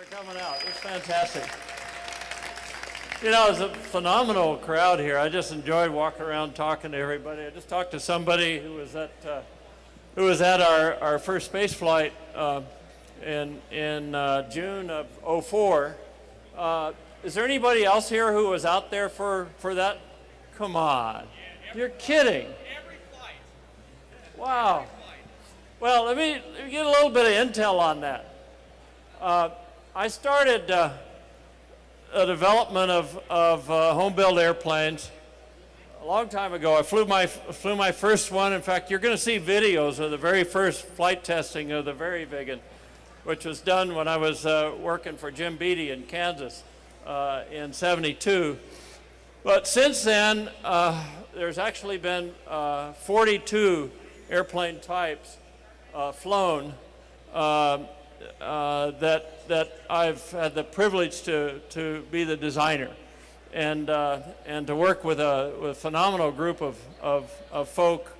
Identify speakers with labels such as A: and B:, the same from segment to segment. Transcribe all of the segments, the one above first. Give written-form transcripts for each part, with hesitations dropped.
A: for coming out. It's fantastic. You know, it's a phenomenal crowd here. I just enjoyed walking around talking to everybody. I just talked to somebody who was at our first space flight in June of '04. Is there anybody else here who was out there for that? Come on. You're kidding.
B: Every flight.
A: Wow. Well, let me get a little bit of intel on that. I started a development of home-built airplanes a long time ago. I flew my first one. In fact, you're going to see videos of the very first flight testing of the Very Vegan, which was done when I was working for Jim Beatty in Kansas in '72. But since then, there's actually been 42 airplane types flown that I've had the privilege to be the designer and to work with a phenomenal group of folk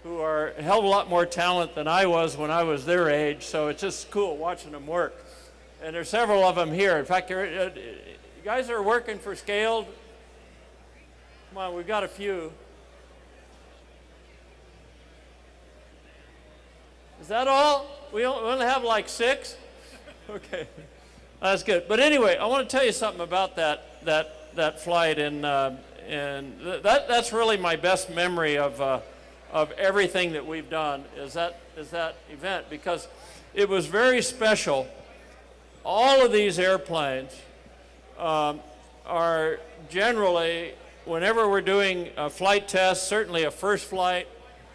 A: who are a hell of a lot more talent than I was when I was their age. So it's just cool watching them work. And there's several of them here. In fact, you guys are working for Scaled. Come on, we've got a few. Is that all? We only have like 6? Okay, that's good. But anyway, I want to tell you something about that flight, and that's really my best memory of everything that we've done is that event, because it was very special. All of these airplanes are generally, whenever we're doing a flight test, certainly a first flight,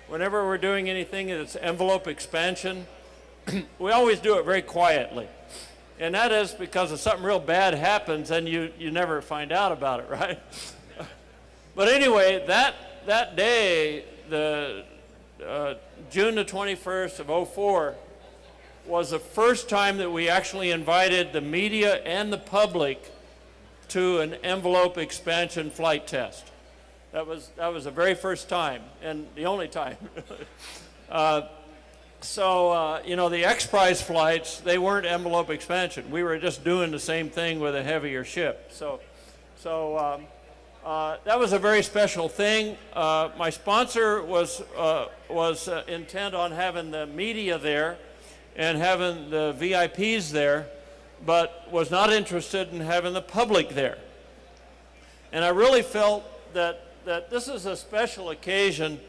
A: whenever we're doing anything that's envelope expansion, we always do it very quietly. And that is because if something real bad happens, then you never find out about it, right? But anyway, that day, the June the 21st of '04, was the first time that we actually invited the media and the public to an envelope expansion flight test. That was the very first time, and the only time. You know, the X Prize flights, they weren't envelope expansion. We were just doing the same thing with a heavier ship. So that was a very special thing. My sponsor was intent on having the media there and having the VIPs there, but was not interested in having the public there. And I really felt that this is a special occasion,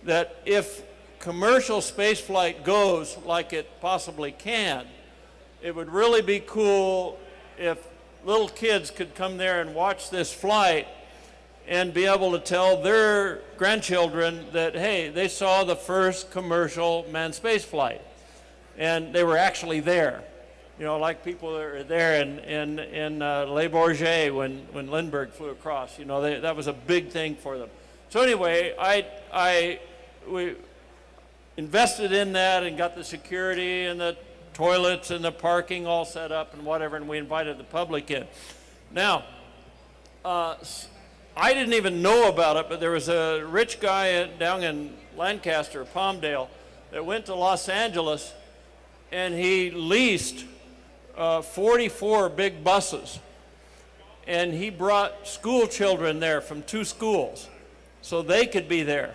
A: that if commercial spaceflight goes like it possibly can, it would really be cool if little kids could come there and watch this flight and be able to tell their grandchildren that, hey, they saw the first commercial manned spaceflight, and they were actually there. You know, like people that were there in Le Bourget when Lindbergh flew across. You know, that was a big thing for them. So anyway, we invested in that and got the security and the toilets and the parking all set up and whatever, and we invited the public in. Now, I didn't even know about it, but there was a rich guy down in Lancaster, Palmdale, that went to Los Angeles, and he leased 44 big buses, and he brought school children there from 2 schools so they could be there.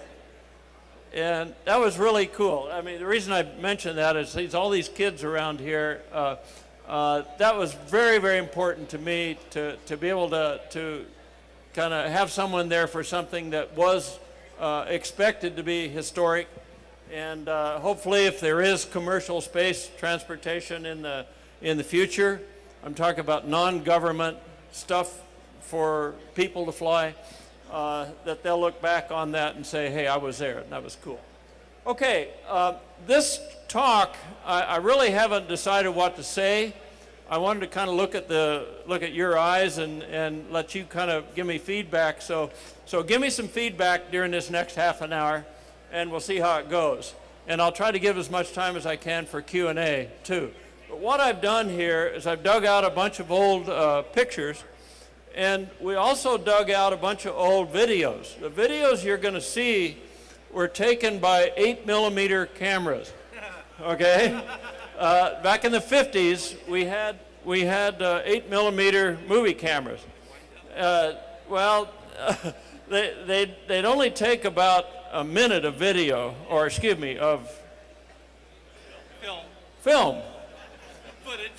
A: And that was really cool. I mean, the reason I mention that is all these kids around here. That was very, very important to me to be able to kind of have someone there for something that was expected to be historic. And hopefully, if there is commercial space transportation in the future, I'm talking about non-government stuff for people to fly, that they'll look back on that and say, hey, I was there, and that was cool. Okay, this talk, I really haven't decided what to say. I wanted to kind of look at your eyes and let you kind of give me feedback. So give me some feedback during this next half an hour, and we'll see how it goes. And I'll try to give as much time as I can for Q&A too. But what I've done here is I've dug out a bunch of old pictures, and we also dug out a bunch of old videos. The videos you're going to see were taken by 8mm cameras, okay? Back in the 50s, we had we had 8mm movie cameras. Well, they'd only take about a minute of video, or excuse me, of film. Footage.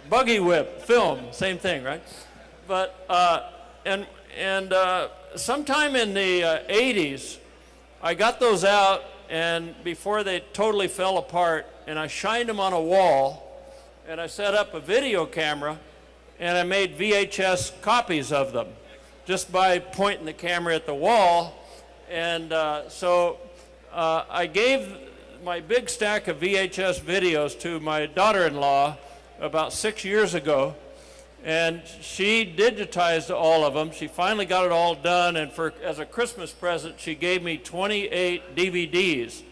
A: Buggy whip, film, same thing, right? But sometime in the 80s, I got those out, and before they totally fell apart, and I shined them on a wall, and I set up a video camera, and I made VHS copies of them just by pointing the camera at the wall. And so I gave my big stack of VHS videos to my daughter-in-law about 6 years ago, and she digitized all of them. She finally got it all done, and as a Christmas present, she gave me 28 DVDs.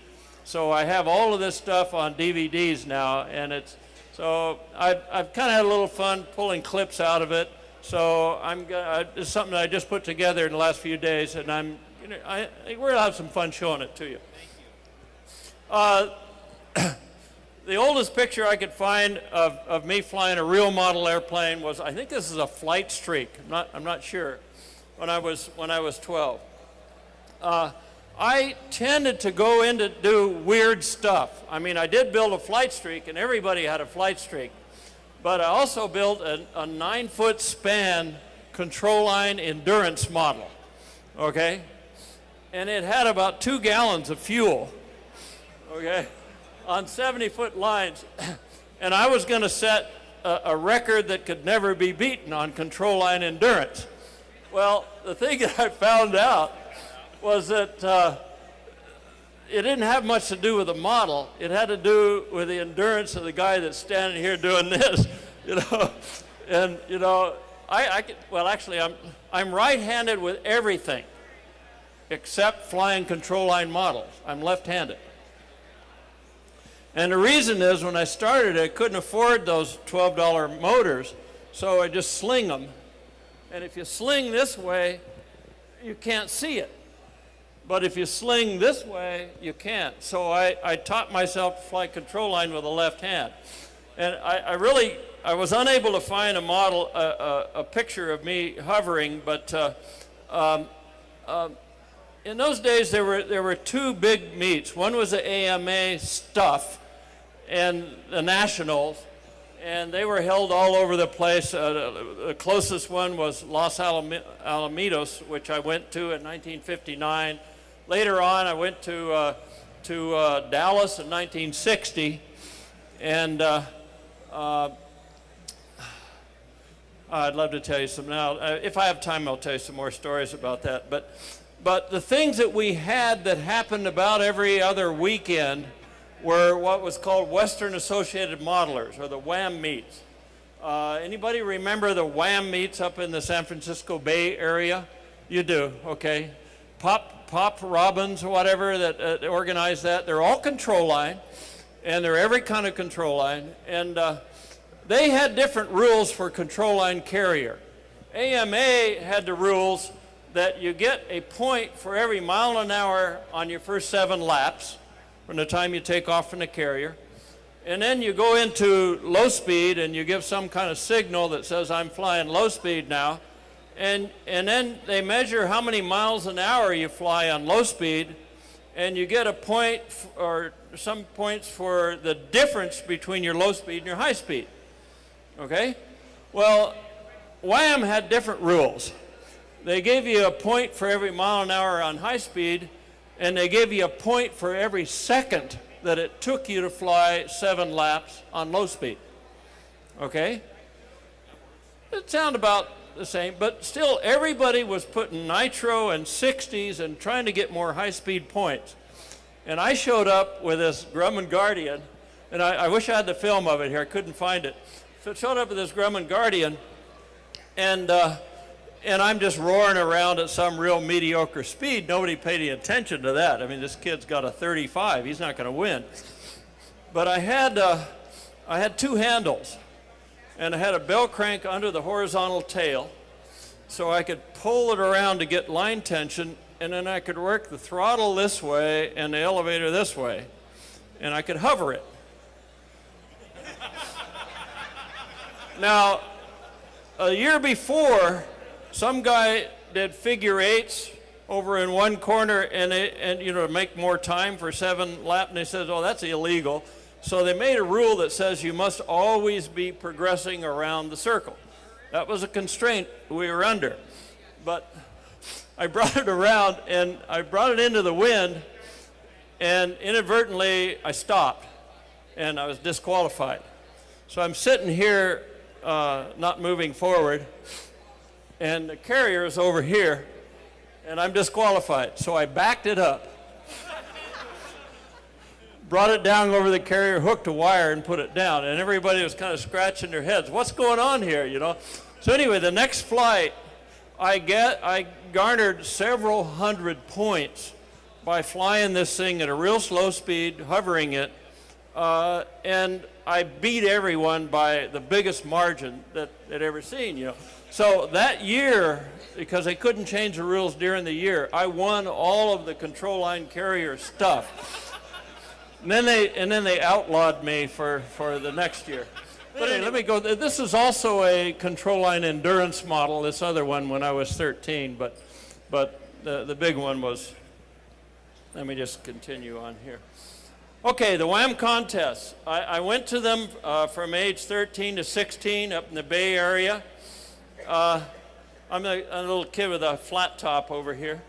A: So I have all of this stuff on DVDs now, and so I've kind of had a little fun pulling clips out of it. So it's something that I just put together in the last few days, and I think we're gonna have some fun showing it to you. Thank you. The oldest picture I could find of me flying a real model airplane was, I think this is a flight streak. I'm not sure. When I was 12. I tended to go in to do weird stuff. I mean, I did build a flight streak, and everybody had a flight streak. But I also built a 9-foot span control line endurance model, okay? And it had about 2 gallons of fuel, okay, on 70-foot lines. And I was going to set a record that could never be beaten on control line endurance. Well, the thing that I found out was that it didn't have much to do with the model. It had to do with the endurance of the guy that's standing here doing this, you know. And, you know, well, actually, I'm right-handed with everything except flying control line models. I'm left-handed. And the reason is, when I started, I couldn't afford those $12 motors, so I just sling them. And if you sling this way, you can't see it. But if you sling this way, you can't. So I taught myself to fly control line with the left hand. And I was unable to find a model, a picture of me hovering, but in those days there were 2 big meets. One was the AMA stuff and the Nationals, and they were held all over the place. The closest one was Los Alamitos, which I went to in 1959. Later on, I went to Dallas in 1960, and I'd love to tell you some now. If I have time, I'll tell you some more stories about that. But the things that we had that happened about every other weekend were what was called Western Associated Modelers, or the WAM meets. Anybody remember the WAM meets up in the San Francisco Bay Area? You do, okay. Pop Robbins or whatever that organized that. They're all control line, and they're every kind of control line. And they had different rules for control line carrier. AMA had the rules that you get a point for every mile an hour on your first 7 laps from the time you take off from the carrier. And then you go into low speed and you give some kind of signal that says, I'm flying low speed now. And then they measure how many miles an hour you fly on low speed, and you get a point or some points for the difference between your low speed and your high speed. Okay? Well, WAM had different rules. They gave you a point for every mile an hour on high speed, and they gave you a point for every second that it took you to fly 7 laps on low speed. Okay? It sounded about the same, but still everybody was putting nitro and 60s and trying to get more high-speed points. And I showed up with this Grumman Guardian, and I wish I had the film of it here. I couldn't find it. So I showed up with this Grumman Guardian, and I'm just roaring around at some real mediocre speed. Nobody paid any attention to that. I mean, this kid's got a 35. He's not going to win. But I had 2 handles, and I had a bell crank under the horizontal tail, so I could pull it around to get line tension, and then I could work the throttle this way and the elevator this way, and I could hover it. Now, a year before, some guy did figure eights over in one corner and you know, to make more time for 7 laps, and they said, oh, that's illegal. So they made a rule that says you must always be progressing around the circle. That was a constraint we were under. But I brought it around and I brought it into the wind, and inadvertently I stopped and I was disqualified. So I'm sitting here not moving forward, and the carrier is over here and I'm disqualified. So I backed it up, brought it down over the carrier, hooked a wire and put it down, and everybody was kind of scratching their heads. What's going on here, you know? So anyway, the next flight, I garnered several hundred points by flying this thing at a real slow speed, hovering it, and I beat everyone by the biggest margin that they'd ever seen, you know. So that year, because they couldn't change the rules during the year, I won all of the control line carrier stuff. And then they outlawed me for the next year. But anyway, let me go. This is also a control line endurance model, this other one when I was 13, but the big one was, let me just continue on here. Okay, the Wham contests. I went to them from age 13 to 16 up in the Bay Area. I'm a little kid with a flat top over here.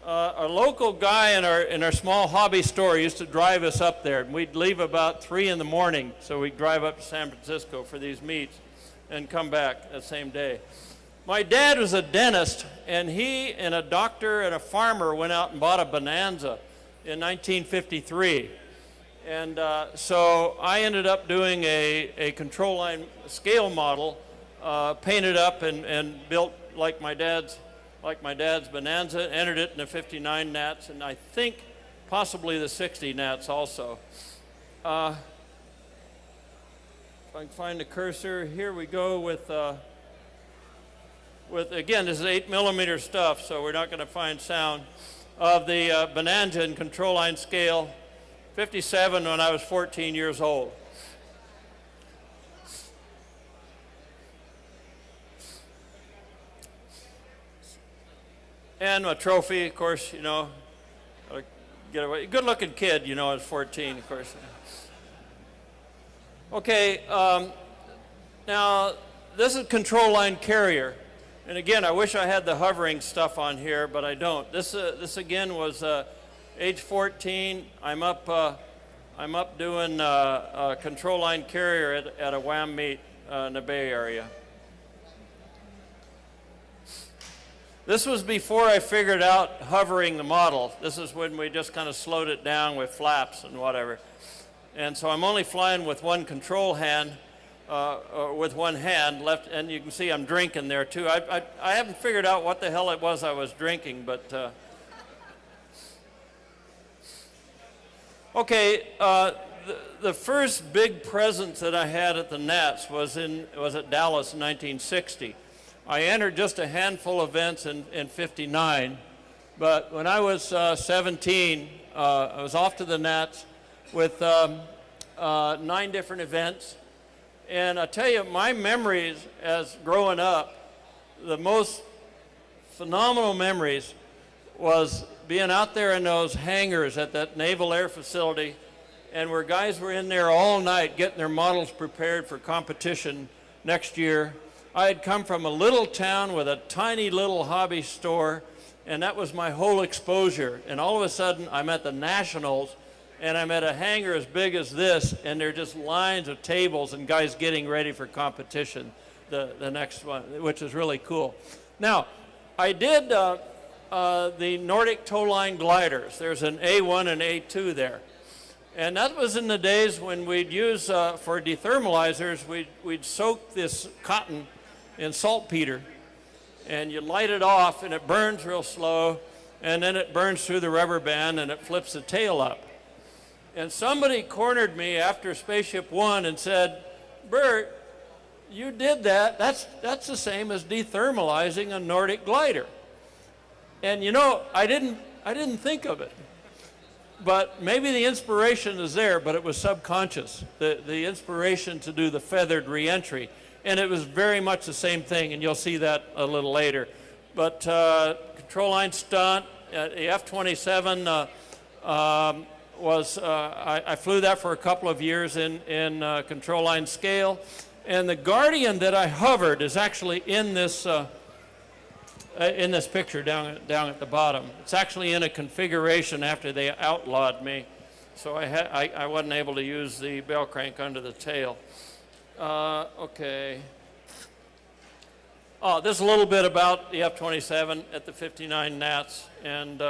A: A local guy in our small hobby store used to drive us up there, and we'd leave about 3 in the morning, so we'd drive up to San Francisco for these meets and come back that same day. My dad was a dentist, and he and a doctor and a farmer went out and bought a Bonanza in 1953. And so I ended up doing a control line scale model, painted up and built like my dad's Bonanza, entered it in the 59 Nats, and I think possibly the 60 Nats also. If I can find the cursor, here we go with again, this is 8mm stuff, so we're not going to find sound, of the Bonanza and control line scale, 57 when I was 14 years old. And a trophy, of course, you know, get away. Good-looking kid, you know, I was 14, of course. Okay, now this is control line carrier. And again, I wish I had the hovering stuff on here, but I don't. This again was age 14. I'm up doing a control line carrier at a Wham meet in the Bay Area. This was before I figured out hovering the model. This is when we just kind of slowed it down with flaps and whatever. And so I'm only flying with one control hand, with one hand left, and you can see I'm drinking there too. I haven't figured out what the hell it was I was drinking, but okay. The first big presence that I had at the Nats was at Dallas in 1960. I entered just a handful of events in 59, but when I was 17, I was off to the Nats with 9 different events. And I tell you, my memories as growing up, the most phenomenal memories was being out there in those hangars at that Naval Air Facility, and where guys were in there all night getting their models prepared for competition next year. I had come from a little town with a tiny little hobby store, and that was my whole exposure. And all of a sudden, I'm at the Nationals, and I'm at a hangar as big as this, and there are just lines of tables and guys getting ready for competition, the next one, which is really cool. Now, I did the Nordic tow line gliders. There's an A1 and A2 there. And that was in the days when we'd use, for dethermalizers, we'd soak this cotton in saltpeter, and you light it off, and it burns real slow, and then it burns through the rubber band, and it flips the tail up. And somebody cornered me after Spaceship One and said, "Burt, you did that. That's the same as dethermalizing a Nordic glider." And you know, I didn't think of it. But maybe the inspiration is there, but it was subconscious, the inspiration to do the feathered reentry. and it was very much the same thing, and you'll see that a little later. But control line stunt, the F-27 I flew that for a couple of years in control line scale, and the Guardian that I hovered is actually in this picture down at the bottom. It's actually in a configuration after they outlawed me, so I wasn't able to use the bell crank under the tail. Okay. Oh, this is a little bit about the F-27 at the 59 Nats, and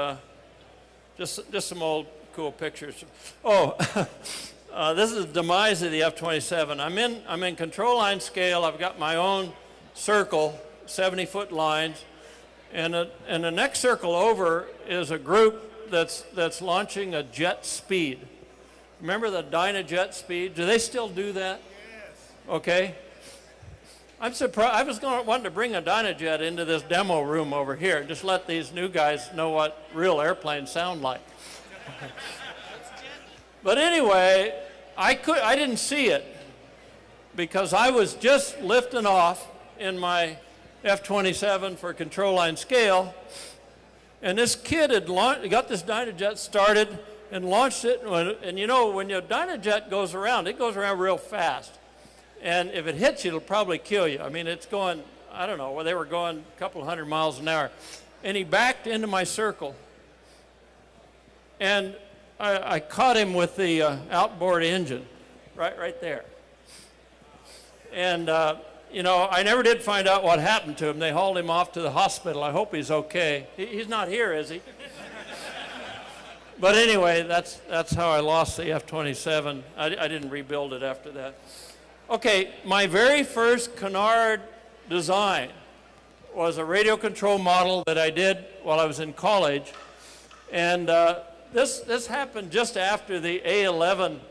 A: just some old cool pictures. Oh, this is the demise of the F-27. I'm in control line scale. I've got my own circle, 70-foot lines, and the next circle over is a group that's launching a jet speed. Remember the Dynajet speed? Do they still do that? Yes. Okay. I'm surprised. I was wanting to bring a Dynajet into this demo room over here, just let these new guys know what real airplanes sound like. But anyway, I didn't see it because I was just lifting off in my F-27 for control line scale, and this kid had got this Dynajet started and launched it, and you know, when your Dynajet goes around, it goes around real fast. And if it hits you, it'll probably kill you. I mean, it's going, I don't know, well, they were going a couple hundred miles an hour. And he backed into my circle. And I caught him with the outboard engine, right there. And, you know, I never did find out what happened to him. They hauled him off to the hospital. I hope he's okay. He's not here, is he? But anyway, that's how I lost the F-27. I didn't rebuild it after that. Okay, my very first canard design was a radio control model that I did while I was in college. And this happened just after the A-11,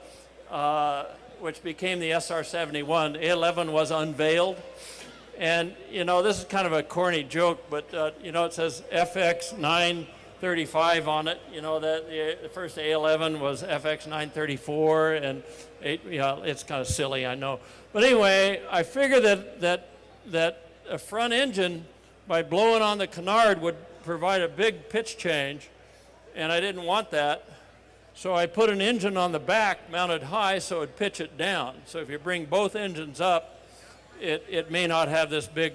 A: which became the SR-71. A-11 was unveiled. And, you know, this is kind of a corny joke, but, you know, it says FX-935 on it. You know, that the first A-11 was FX-934, and it's kind of silly, I know. But anyway, I figured that a front engine, by blowing on the canard, would provide a big pitch change, and I didn't want that. So I put an engine on the back mounted high so it would pitch it down. So if you bring both engines up, it may not have this big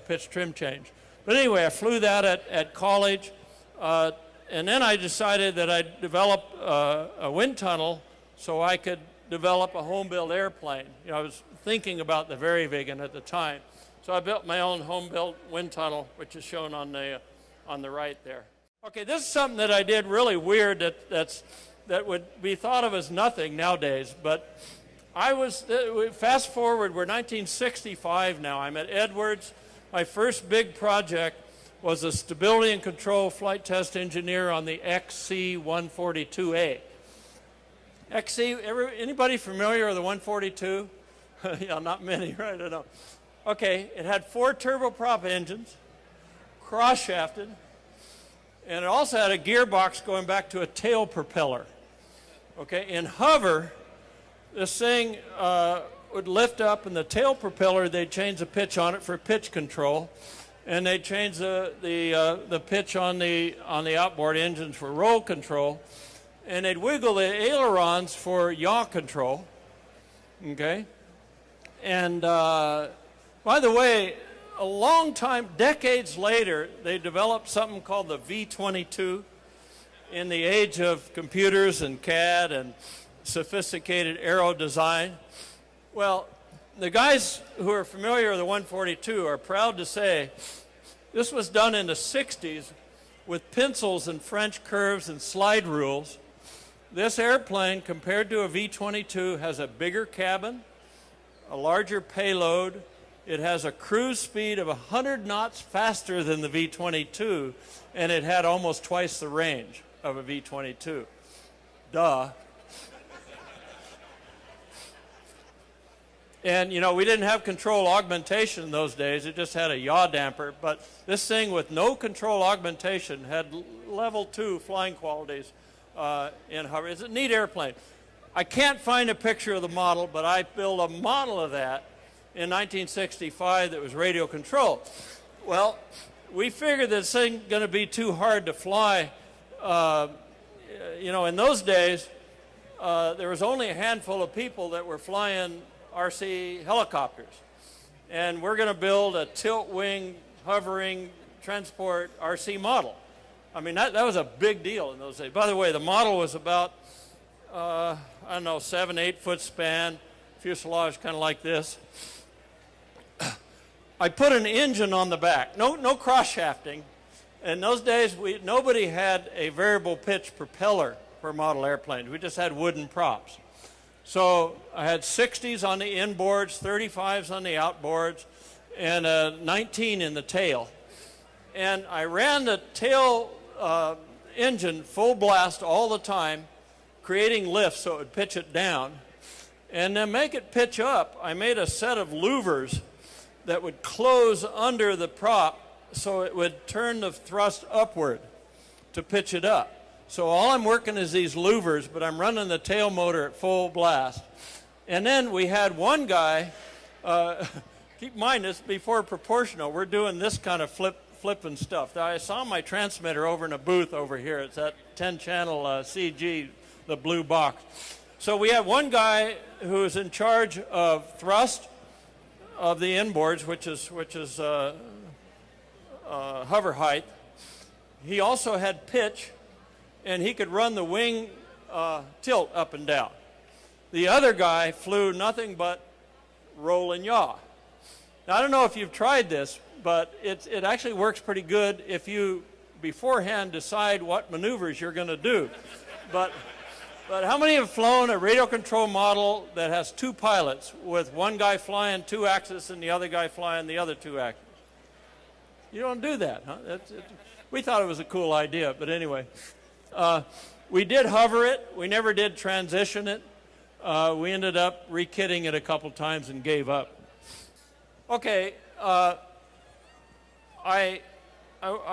A: pitch trim change. But anyway, I flew that at college, and then I decided that I'd develop a wind tunnel so I could develop a home-built airplane. You know, I was thinking about the Varivigan at the time. So I built my own home-built wind tunnel, which is shown on the right there. Okay, this is something that I did really weird that would be thought of as nothing nowadays, but fast forward, we're 1965 now. I'm at Edwards. My first big project was a stability and control flight test engineer on the XC-142A. Anybody familiar with the 142? Yeah, not many, right? I know. Okay, it had 4 turboprop engines, cross-shafted, and it also had a gearbox going back to a tail propeller. Okay, in hover, this thing would lift up, and the tail propeller, they'd change the pitch on it for pitch control, and they'd change the pitch on the outboard engines for roll control, and they'd wiggle the ailerons for yaw control. Okay, and by the way, a long time, decades later, they developed something called the V-22 in the age of computers and CAD and sophisticated aero design. Well, the guys who are familiar with the 142 are proud to say this was done in the 60s with pencils and French curves and slide rules. This airplane, compared to a V-22, has a bigger cabin, a larger payload. It has a cruise speed of 100 knots faster than the V-22, and it had almost twice the range of a V-22. Duh. And, you know, we didn't have control augmentation in those days. It just had a yaw damper. But this thing with no control augmentation had level 2 flying qualities in hover. It's a neat airplane. I can't find a picture of the model, but I built a model of that in 1965 that was radio controlled. Well, we figured this thing going to be too hard to fly. You know, in those days, there was only a handful of people that were flying RC helicopters. And we're going to build a tilt-wing, hovering, transport RC model. I mean, that was a big deal in those days. By the way, the model was about, I don't know, 7-8 foot span, fuselage kind of like this. I put an engine on the back, no cross-shafting. In those days, nobody had a variable pitch propeller for model airplanes. We just had wooden props. So I had 60s on the inboards, 35s on the outboards, and 19 in the tail. And I ran the tail engine full blast all the time, creating lift so it would pitch it down. And to make it pitch up, I made a set of louvers that would close under the prop so it would turn the thrust upward to pitch it up. So all I'm working is these louvers, but I'm running the tail motor at full blast. And then we had one guy, keep in mind this before proportional, we're doing this kind of flipping stuff. Now, I saw my transmitter over in a booth over here. It's that 10-channel CG, the blue box. So we had one guy who is in charge of thrust of the inboards, which is hover height. He also had pitch, and he could run the wing tilt up and down. The other guy flew nothing but roll and yaw. Now, I don't know if you've tried this, but it actually works pretty good if you beforehand decide what maneuvers you're going to do. But how many have flown a radio control model that has two pilots with one guy flying two axis and the other guy flying the other two axis? You don't do that, huh? We thought it was a cool idea, but anyway. We did hover it. We never did transition it. We ended up re-kitting it a couple times and gave up. Okay, I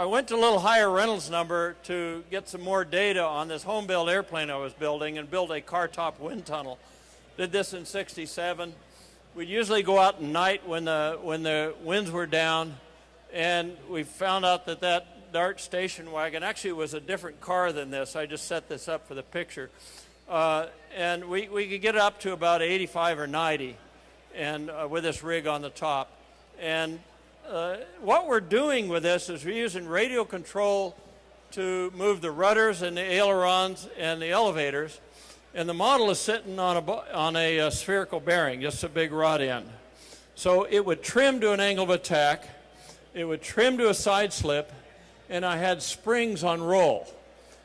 A: went to a little higher Reynolds number to get some more data on this home-built airplane I was building and build a car-top wind tunnel. Did this in '67. We'd usually go out at night when the winds were down, and we found out that Dart station wagon actually was a different car than this. I just set this up for the picture. And we could get it up to about 85 or 90 and with this rig on the top. And what we're doing with this is we're using radio control to move the rudders and the ailerons and the elevators. And the model is sitting on a spherical bearing, just a big rod end. So it would trim to an angle of attack. It would trim to a side slip. And I had springs on roll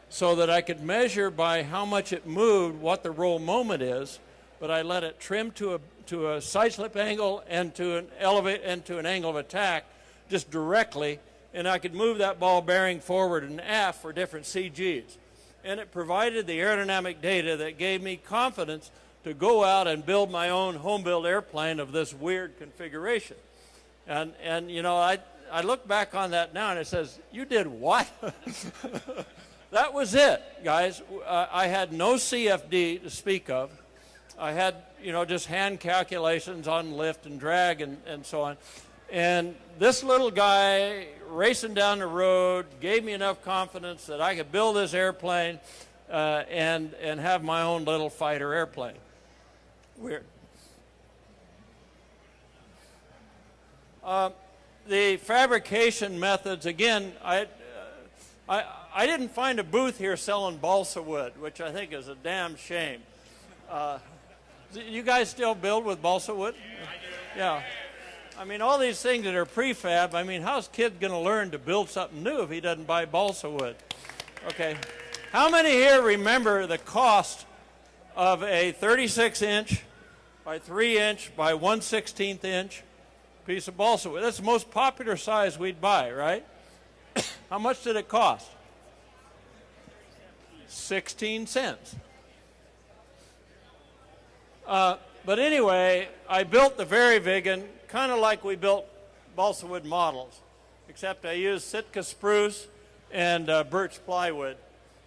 A: so that I could measure by how much it moved what the roll moment is, but I let it trim to a side slip angle and to an elevate and to an angle of attack just directly, and I could move that ball bearing forward and aft for different CGs. And it provided the aerodynamic data that gave me confidence to go out and build my own home-built airplane of this weird configuration. And you know, I look back on that now and it says, you did what? That was it, guys. I had no CFD to speak of. I had, you know, just hand calculations on lift and drag and so on. And this little guy racing down the road gave me enough confidence that I could build this airplane and have my own little fighter airplane. Weird. The fabrication methods, again, I didn't find a booth here selling balsa wood, which I think is a damn shame. You guys still build with balsa wood? Yeah, I do. Yeah. I mean, all these things that are prefab, I mean, how's kid going to learn to build something new if he doesn't buy balsa wood? Okay. How many here remember the cost of a 36-inch by 3-inch by 1/16 inch piece of balsa wood? That's the most popular size we'd buy, right? How much did it cost? 16 cents. But anyway, I built the Vegan kind of like we built balsa wood models, except I used Sitka spruce and birch plywood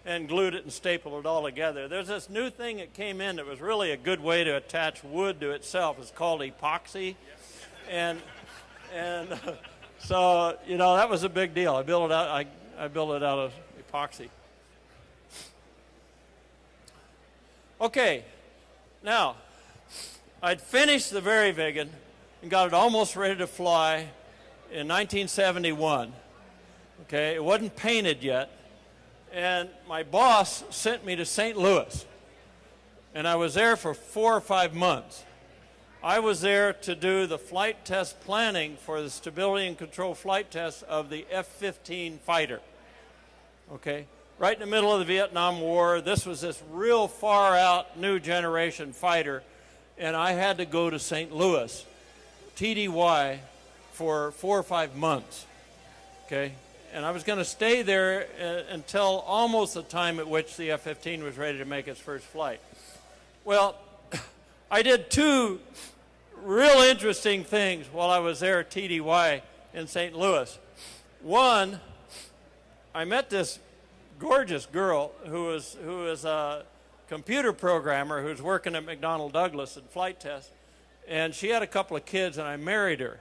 A: and glued it and stapled it all together. There's this new thing that came in that was really a good way to attach wood to itself. It's called epoxy. and so that was a big deal. I built it out. I built it out of epoxy. Okay, now I'd finished the Very Vegan and got it almost ready to fly in 1971. Okay, it wasn't painted yet, and my boss sent me to St. Louis, and I was there for 4 or 5 months. I was there to do the flight test planning for the stability and control flight test of the F-15 fighter. Okay, right in the middle of the Vietnam War. This was this real far out new generation fighter, and I had to go to St. Louis, TDY, for 4 or 5 months. Okay, and I was going to stay there until almost the time at which the F-15 was ready to make its first flight. Well, I did 2 real interesting things while I was there at TDY in St. Louis. One, I met this gorgeous girl who was a computer programmer who was working at McDonnell Douglas in flight test, and she had a couple of kids, and I married her.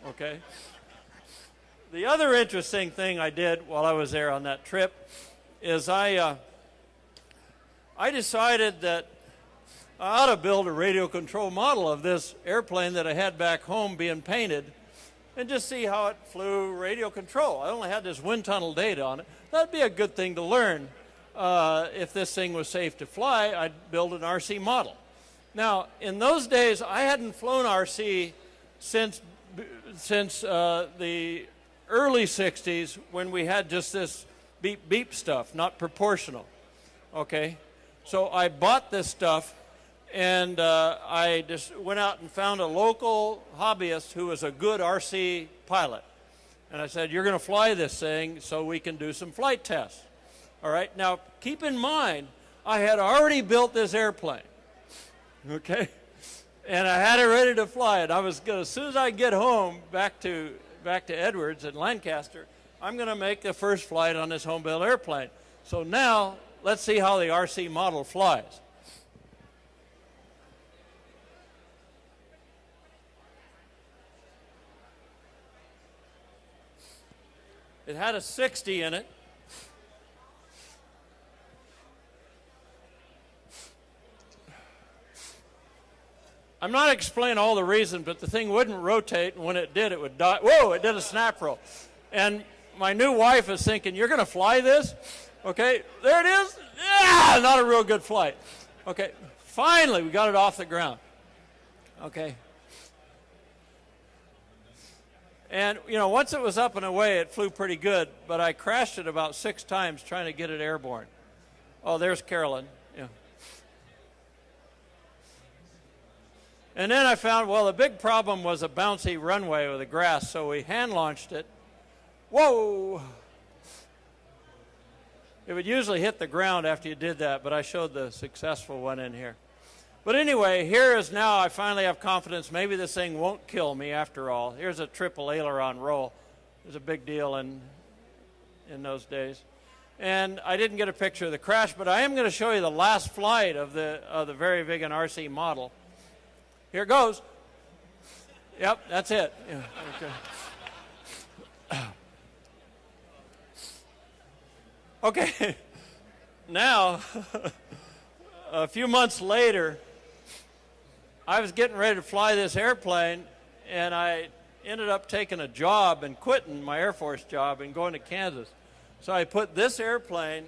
A: Okay. The other interesting thing I did while I was there on that trip is I decided that I ought to build a radio control model of this airplane that I had back home being painted and just see how it flew radio control. I only had this wind tunnel data on it. That'd be a good thing to learn. If this thing was safe to fly, I'd build an RC model. Now, in those days, I hadn't flown RC since the early 60s when we had just this beep beep stuff, not proportional. Okay? So I bought this stuff, and I just went out and found a local hobbyist who was a good RC pilot. And I said, you're going to fly this thing so we can do some flight tests. All right? Now, keep in mind, I had already built this airplane. Okay? And I had it ready to fly it. I was going to, as soon as I get home back to Edwards in Lancaster, I'm going to make the first flight on this home-built airplane. So now, let's see how the RC model flies. It had a 60 in it. I'm not explaining all the reasons, but the thing wouldn't rotate, and when it did, it would die. Whoa, it did a snap roll. And my new wife is thinking, you're going to fly this? Okay, there it is. Yeah, not a real good flight. Okay, finally, we got it off the ground. Okay. And, once it was up and away, it flew pretty good, but I crashed it about 6 times trying to get it airborne. Oh, there's Carolyn. Yeah. And then I found, the big problem was a bouncy runway with the grass, so we hand-launched it. Whoa! It would usually hit the ground after you did that, but I showed the successful one in here. But anyway, here is now I finally have confidence maybe this thing won't kill me after all. Here's a triple aileron roll. It was a big deal in those days. And I didn't get a picture of the crash, but I am going to show you the last flight of the Very Vegan RC model. Here it goes. Yep, that's it. Yeah, okay. Okay, now, a few months later, I was getting ready to fly this airplane, and I ended up taking a job and quitting my Air Force job and going to Kansas. So I put this airplane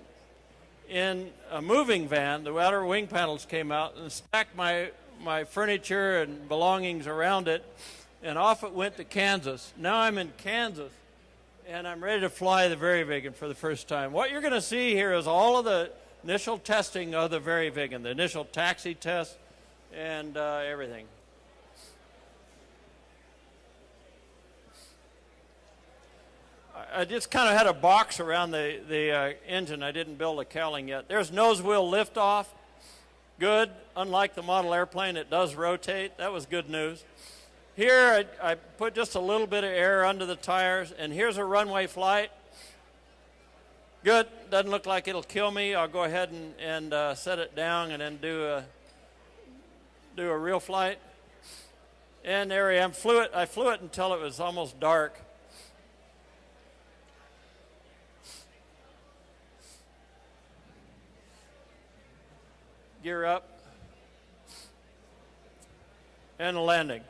A: in a moving van. The outer wing panels came out, and stacked my furniture and belongings around it, and off it went to Kansas. Now I'm in Kansas, and I'm ready to fly the Very Vegan for the first time. What you're going to see here is all of the initial testing of the Very Vegan, the initial taxi test and everything. I just kind of had a box around the engine. I didn't build a cowling yet. There's nose wheel liftoff. Good. Unlike the model airplane, it does rotate. That was good news. Here, I put just a little bit of air under the tires, and here's a runway flight. Good. Doesn't look like it'll kill me. I'll go ahead and set it down and then do a real flight. And there I am. I flew it until it was almost dark. Gear up. And a landing.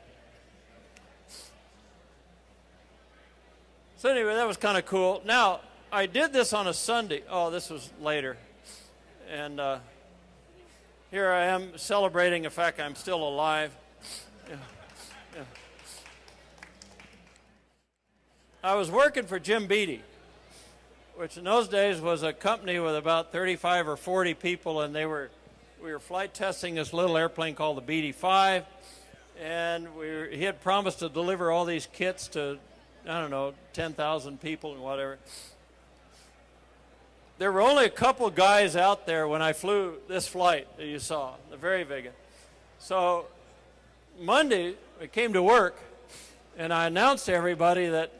A: So anyway, that was kind of cool. Now, I did this on a Sunday. Oh, this was later. And here I am celebrating the fact I'm still alive. Yeah. Yeah. I was working for Jim Beatty, which in those days was a company with about 35 or 40 people, and we were flight testing this little airplane called the Beatty 5, and he had promised to deliver all these kits to, I don't know, 10,000 people and whatever. There were only a couple guys out there when I flew this flight that you saw, the very big one. So Monday, I came to work, and I announced to everybody that,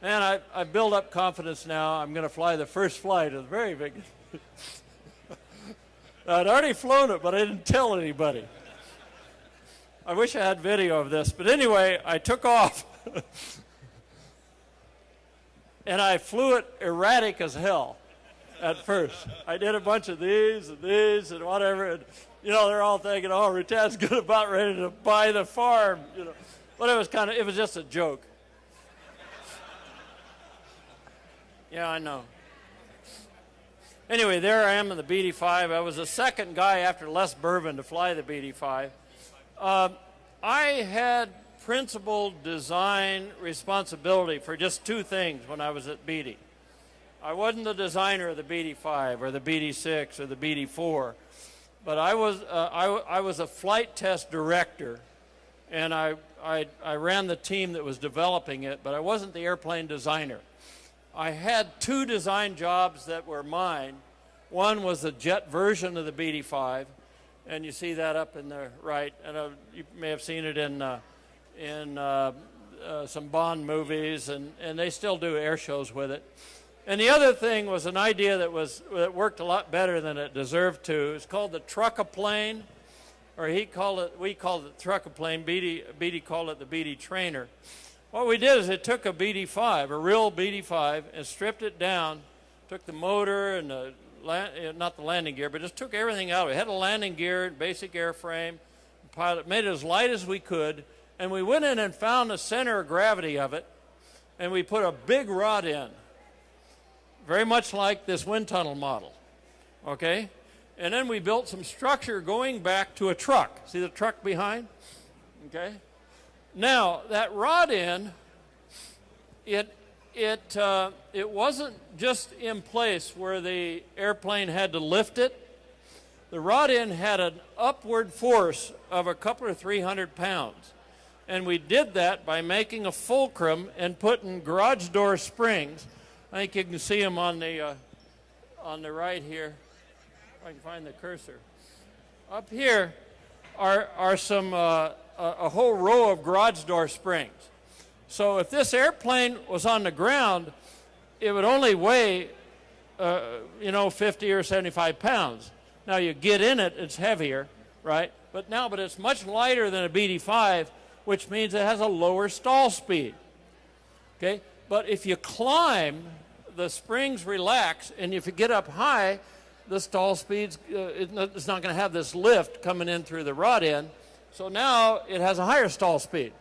A: man, I built up confidence now. I'm going to fly the first flight of the very big one. I'd already flown it, but I didn't tell anybody. I wish I had video of this. But anyway, I took off. And I flew it erratic as hell at first. I did a bunch of these and whatever. And, you know, they're all thinking, oh, Rutan's good, about ready to buy the farm. You know. But it was just a joke. Yeah, I know. Anyway, there I am in the Beatty 5. I was the second guy after Les Bourbon to fly the Beatty 5. I had principal design responsibility for just two things when I was at Beatty. I wasn't the designer of the Beatty 5 or the Beatty 6 or the Beatty 4, but I was a flight test director, and I ran the team that was developing it, but I wasn't the airplane designer. I had two design jobs that were mine. One was the jet version of the Beatty 5, and you see that up in the right, and you may have seen it in some Bond movies, and they still do air shows with it. And the other thing was an idea that worked a lot better than it deserved to. It's called the truck-a-plane, or we called it truck-a-plane. Beatty called it the Beatty trainer. What we did is it took a Beatty 5, a real Beatty 5, and stripped it down, took the motor and not the landing gear, but just took everything out of it. It had a landing gear, basic airframe, pilot, made it as light as we could, and we went in and found the center of gravity of it, and we put a big rod in, very much like this wind tunnel model, okay? And then we built some structure going back to a truck. See the truck behind? Okay? Now, that rod end, it wasn't just in place where the airplane had to lift it. The rod end had an upward force of a couple or 300 pounds. And we did that by making a fulcrum and putting garage door springs. I think you can see them on the right here. If I can find the cursor. Up here are some a whole row of garage door springs. So if this airplane was on the ground, it would only weigh, 50 or 75 pounds. Now you get in it, it's heavier, right? But it's much lighter than a Beatty 5, which means it has a lower stall speed. Okay? But if you climb, the springs relax, and if you get up high, the stall speed's it's not going to have this lift coming in through the rod end. So now it has a higher stall speed.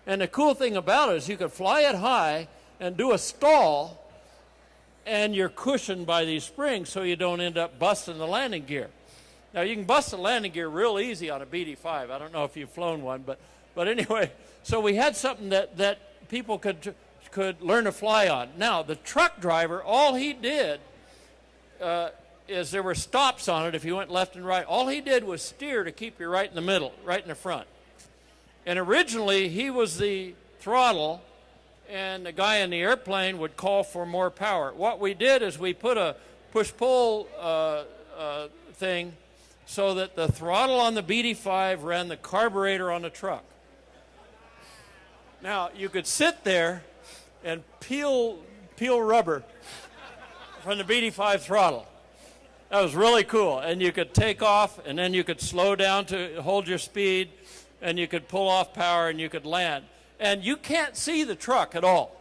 A: And the cool thing about it is you could fly it high and do a stall, and you're cushioned by these springs so you don't end up busting the landing gear. Now, you can bust the landing gear real easy on a Beatty 5. I don't know if you've flown one, but anyway, so we had something that people could learn to fly on. Now, the truck driver, all he did is there were stops on it if you went left and right. All he did was steer to keep you right in the middle, right in the front. And originally, he was the throttle, and the guy in the airplane would call for more power. What we did is we put a push-pull thing so that the throttle on the Beatty 5 ran the carburetor on the truck. Now, you could sit there and peel rubber from the Beatty 5 throttle. That was really cool. And you could take off, and then you could slow down to hold your speed. and you could pull off power and you could land. And you can't see the truck at all.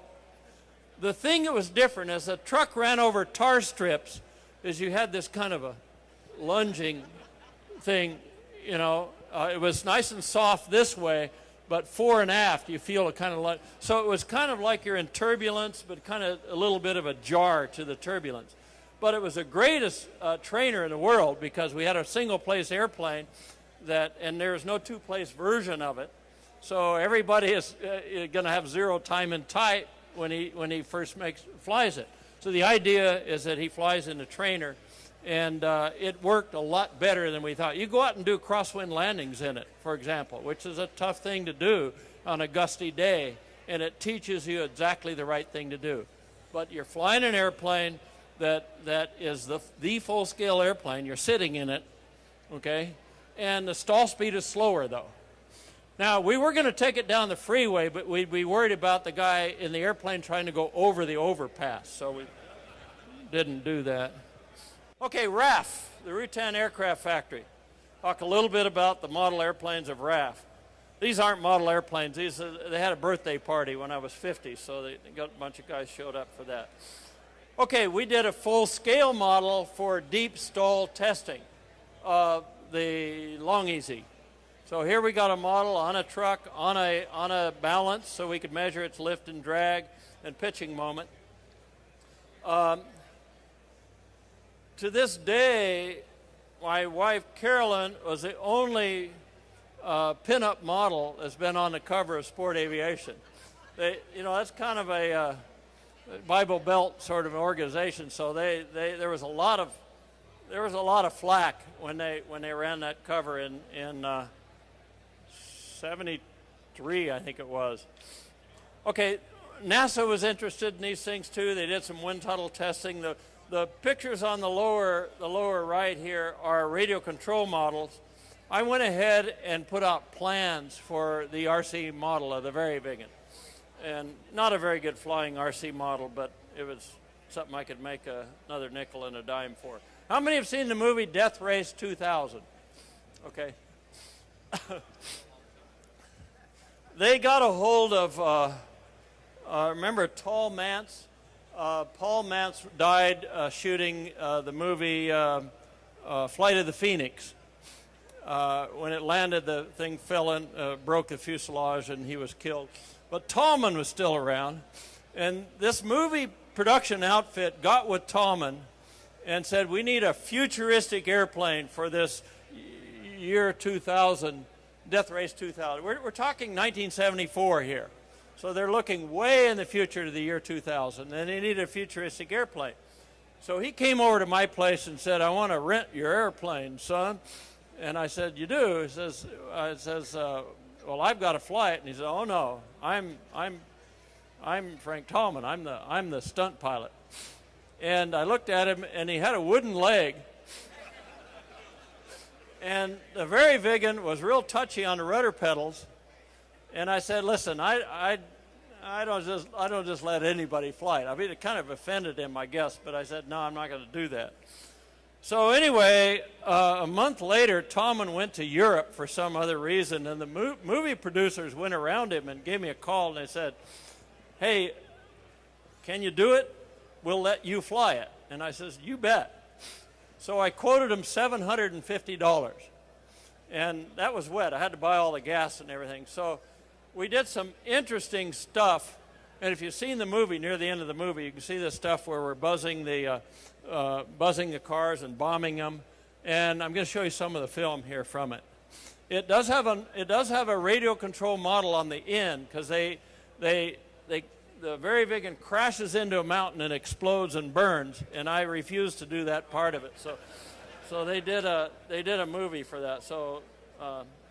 A: The thing that was different as the truck ran over tar strips is you had this kind of a lunging thing, you know. It was nice and soft this way, but fore and aft you feel it kind of like, so it was kind of like you're in turbulence, but kind of a little bit of a jar to the turbulence. But it was the greatest trainer in the world because we had a single-place airplane that, and there's no two-place version of it. So everybody is going to have zero time and tight when he first flies it. So the idea is that he flies in the trainer, and it worked a lot better than we thought. You go out and do crosswind landings in it, for example, which is a tough thing to do on a gusty day, and it teaches you exactly the right thing to do. But you're flying an airplane that is the full-scale airplane. You're sitting in it, okay? And the stall speed is slower, though. Now, we were going to take it down the freeway, but we'd be worried about the guy in the airplane trying to go over the overpass, so we didn't do that. Okay, RAF, the Rutan Aircraft Factory. Talk a little bit about the model airplanes of RAF. These aren't model airplanes. They had a birthday party when I was 50, so they got a bunch of guys showed up for that. Okay, we did a full-scale model for deep stall testing of the Long Easy. So here we got a model on a truck, on a balance, so we could measure its lift and drag and pitching moment. To this day, my wife Carolyn was the only pin-up model that's been on the cover of Sport Aviation. That's kind of a Bible Belt sort of organization. So there was a lot of flack when they ran that cover in 73, I think it was. Okay, NASA was interested in these things too. They did some wind tunnel testing. The pictures on the lower right here are radio control models. I went ahead and put out plans for the RC model of the very big one. And not a very good flying RC model, but it was something I could make another nickel and a dime for. How many have seen the movie Death Race 2000? Okay. They got a hold of, remember Paul Mantz? Paul Mantz died shooting the movie Flight of the Phoenix. When it landed, the thing fell in, broke the fuselage, and he was killed. But Tallman was still around, and this movie production outfit got with Tallman and said, we need a futuristic airplane for this year 2000, Death Race 2000. We're talking 1974 here. So they're looking way in the future to the year 2000, and they need a futuristic airplane. So he came over to my place and said, I want to rent your airplane, son. And I said, you do? He says, well, I've got to fly it. And he said, oh no, I'm Frank Tallman. I'm the stunt pilot. And I looked at him, and he had a wooden leg. And the very big one was real touchy on the rudder pedals. And I said, listen, I don't just let anybody fly it. I mean, it kind of offended him, I guess, but I said, no, I'm not going to do that. So anyway, a month later, Tallman went to Europe for some other reason, and the movie producers went around him and gave me a call, and they said, hey, can you do it? We'll let you fly it. And I says, you bet. So I quoted him $750, and that was wet. I had to buy all the gas and everything. So we did some interesting stuff, and if you've seen the movie, near the end of the movie, you can see the stuff where we're buzzing the cars and bombing them. And I'm going to show you some of the film here from it. It does have a radio control model on the end, because the very big one crashes into a mountain and explodes and burns, and I refuse to do that part of it. So they did a movie for that. So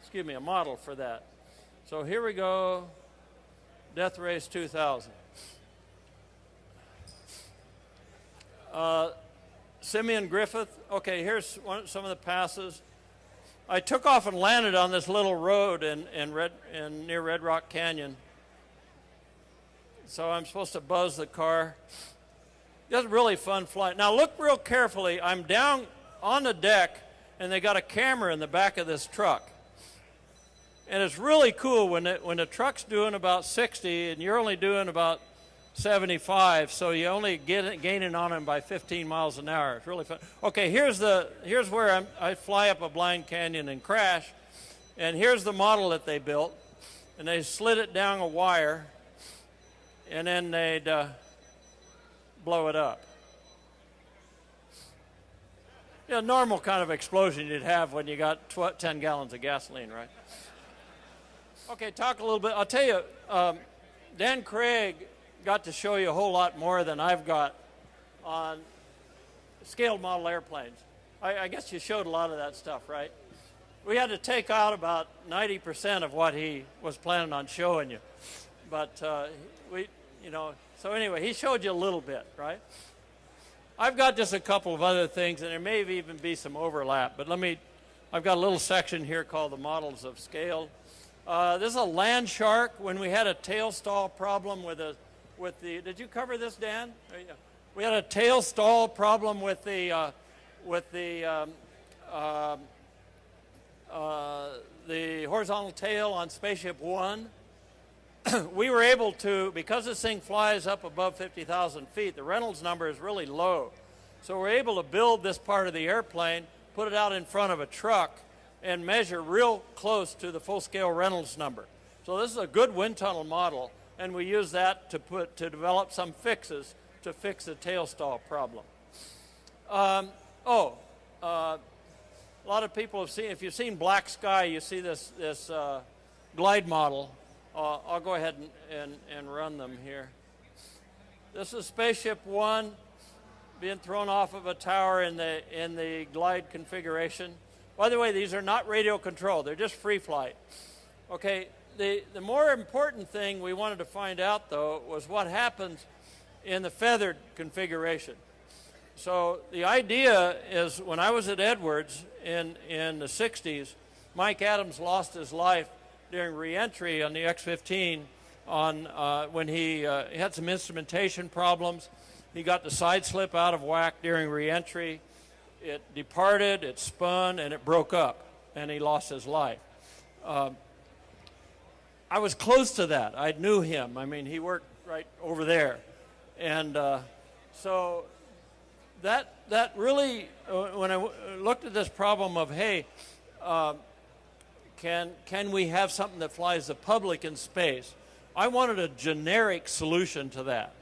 A: excuse me, a model for that. So here we go, Death Race 2000. Simeon Griffith. Okay, here's some of the passes. I took off and landed on this little road near Red Rock Canyon. So I'm supposed to buzz the car. It was a really fun flight. Now look real carefully. I'm down on the deck, and they got a camera in the back of this truck. And it's really cool when the truck's doing about 60 and you're only doing about 75, so you only gaining on them by 15 miles an hour. It's really fun. Okay, here's where I fly up a blind canyon and crash, and here's the model that they built, and they slid it down a wire, and then they'd blow it up. You know, normal kind of explosion you'd have when you got 10 gallons of gasoline, right? Okay, talk a little bit. I'll tell you, Dan Craig got to show you a whole lot more than I've got on scaled model airplanes. I guess you showed a lot of that stuff, right? We had to take out about 90% of what he was planning on showing you. But so anyway, he showed you a little bit, right? I've got just a couple of other things, and there may even be some overlap, but I've got a little section here called the models of scale. This is a land shark when we had a tail stall problem with the, did you cover this, Dan? We had a tail stall problem with the horizontal tail on Spaceship One. We were able to, because this thing flies up above 50,000 feet, the Reynolds number is really low. So we're able to build this part of the airplane, put it out in front of a truck, and measure real close to the full-scale Reynolds number. So this is a good wind tunnel model, and we use that to develop some fixes to fix the tail stall problem. A lot of people have seen, if you've seen Black Sky, you see this glide model. I'll go ahead and run them here. This is Spaceship One being thrown off of a tower in the glide configuration. By the way, these are not radio controlled. They're just free flight. Okay, the more important thing we wanted to find out, though, was what happens in the feathered configuration. So the idea is, when I was at Edwards in the 60s, Mike Adams lost his life during reentry on the X-15 when he had some instrumentation problems. He got the side slip out of whack during reentry. It departed, it spun, and it broke up, and he lost his life. I was close to that. I knew him. I mean, he worked right over there. And so that really, when I looked at this problem of, hey, can we have something that flies the public in space? I wanted a generic solution to that.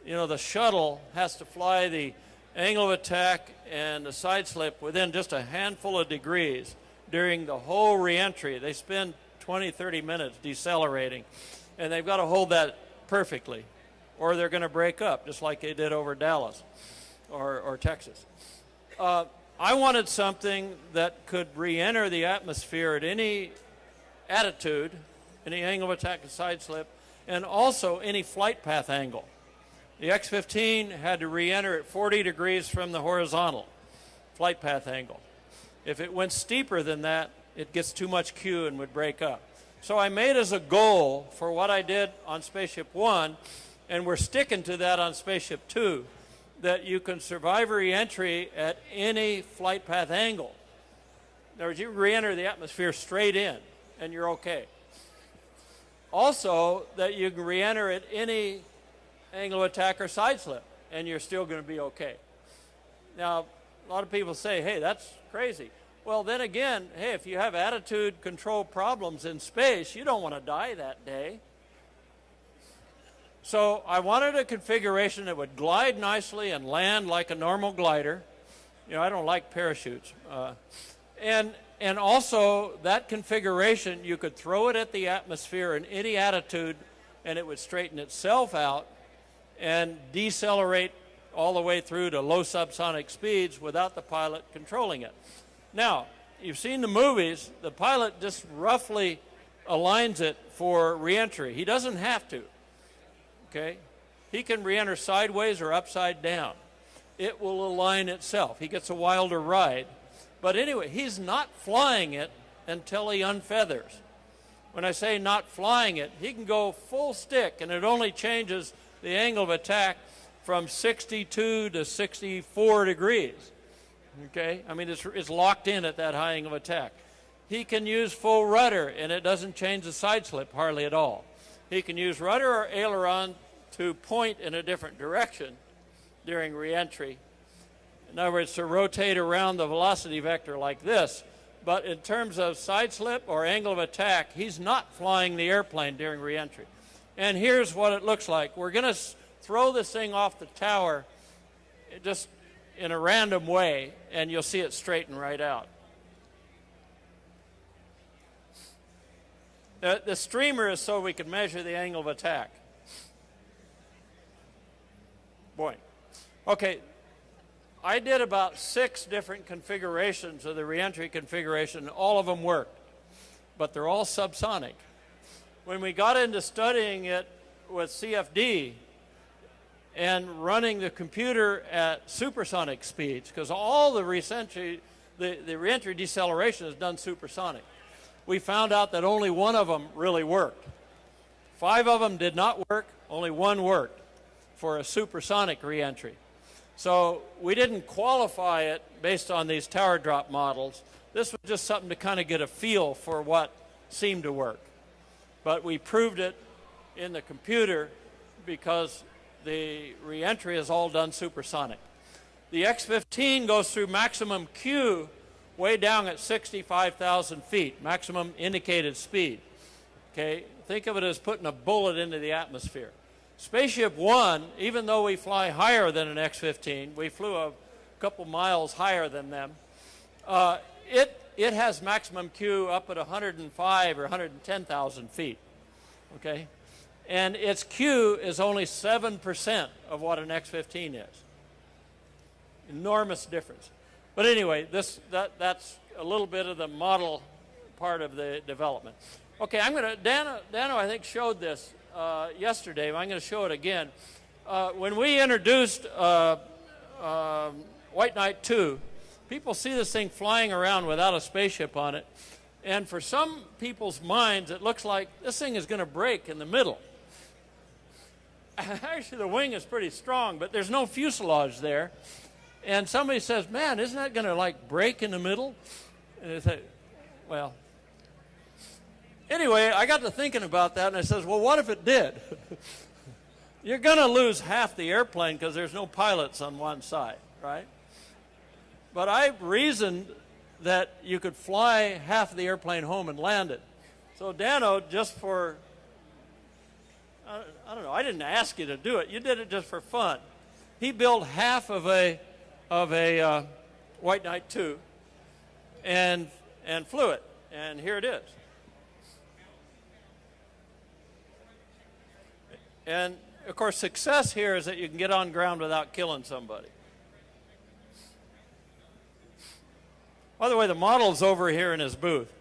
A: You know, the shuttle has to fly the angle of attack and the side slip within just a handful of degrees during the whole reentry. They spend 20, 30 minutes decelerating, and they've got to hold that perfectly, or they're going to break up, just like they did over Dallas or Texas. I wanted something that could re-enter the atmosphere at any attitude, any angle of attack and side slip, and also any flight path angle. The X-15 had to re-enter at 40 degrees from the horizontal flight path angle. If it went steeper than that, it gets too much Q and would break up. So I made as a goal for what I did on Spaceship One, and we're sticking to that on Spaceship Two, that you can survive re-entry at any flight path angle. In other words, you re-enter the atmosphere straight in, and you're okay. Also, that you can re-enter at any angle of attack or side slip, and you're still going to be okay. Now, a lot of people say, hey, that's crazy. Well, then again, hey, if you have attitude control problems in space, you don't want to die that day. So I wanted a configuration that would glide nicely and land like a normal glider. You know, I don't like parachutes. And also, that configuration, you could throw it at the atmosphere in any attitude, and it would straighten itself out and decelerate all the way through to low subsonic speeds without the pilot controlling it. Now, you've seen the movies. The pilot just roughly aligns it for reentry. He doesn't have to. Okay? He can re-enter sideways or upside down. It will align itself. He gets a wilder ride. But anyway, he's not flying it until he unfeathers. When I say not flying it, he can go full stick, and it only changes the angle of attack from 62 to 64 degrees. Okay? I mean, it's locked in at that high angle of attack. he can use full rudder, and it doesn't change the side slip hardly at all. He can use rudder or aileron to point in a different direction during reentry. In other words, to rotate around the velocity vector like this. But in terms of side slip or angle of attack, he's not flying the airplane during reentry. And here's what it looks like. We're going to throw this thing off the tower just in a random way, and you'll see it straighten right out. The streamer is so we can measure the angle of attack. Boy. Okay, I did about 6 different configurations of the reentry configuration. All of them worked, but they're all subsonic. When we got into studying it with CFD and running the computer at supersonic speeds, because all the reentry deceleration is done supersonic, we found out that only one of them really worked. 5 of them did not work, only 1 worked for a supersonic reentry. So we didn't qualify it based on these tower drop models. This was just something to kind of get a feel for what seemed to work. But we proved it in the computer because the reentry is all done supersonic. The X-15 goes through maximum Q way down at 65,000 feet, maximum indicated speed. Okay, think of it as putting a bullet into the atmosphere. Spaceship One, even though we fly higher than an X-15, we flew a couple miles higher than them, it has maximum Q up at 105 or 110,000 feet, okay? And its Q is only 7% of what an X-15 is. Enormous difference. But anyway, that's a little bit of the model part of the development. Okay, Dano I think showed this yesterday, but I'm going to show it again. When we introduced White Knight 2, people see this thing flying around without a spaceship on it, and for some people's minds, it looks like this thing is going to break in the middle. Actually, the wing is pretty strong, but there's no fuselage there. And somebody says, man, isn't that going to like break in the middle? And I say, well, anyway, I got to thinking about that, and I says, well, what if it did? You're going to lose half the airplane because there's no pilots on one side, right? But I reasoned that you could fly half the airplane home and land it. So Dano, just for, I don't know, I didn't ask you to do it. You did it just for fun. He built half of a White Knight 2 and flew it, and here it is. And of course, success here is that you can get on ground without killing somebody. By the way, the model's over here in his booth,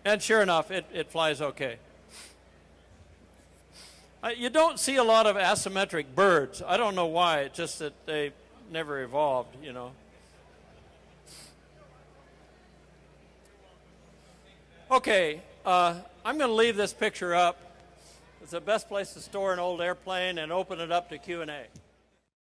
A: and sure enough, it flies okay. You don't see a lot of asymmetric birds. I don't know why. It's just that they never evolved, you know. Okay, I'm going to leave this picture up. It's the best place to store an old airplane and open it up to Q&A.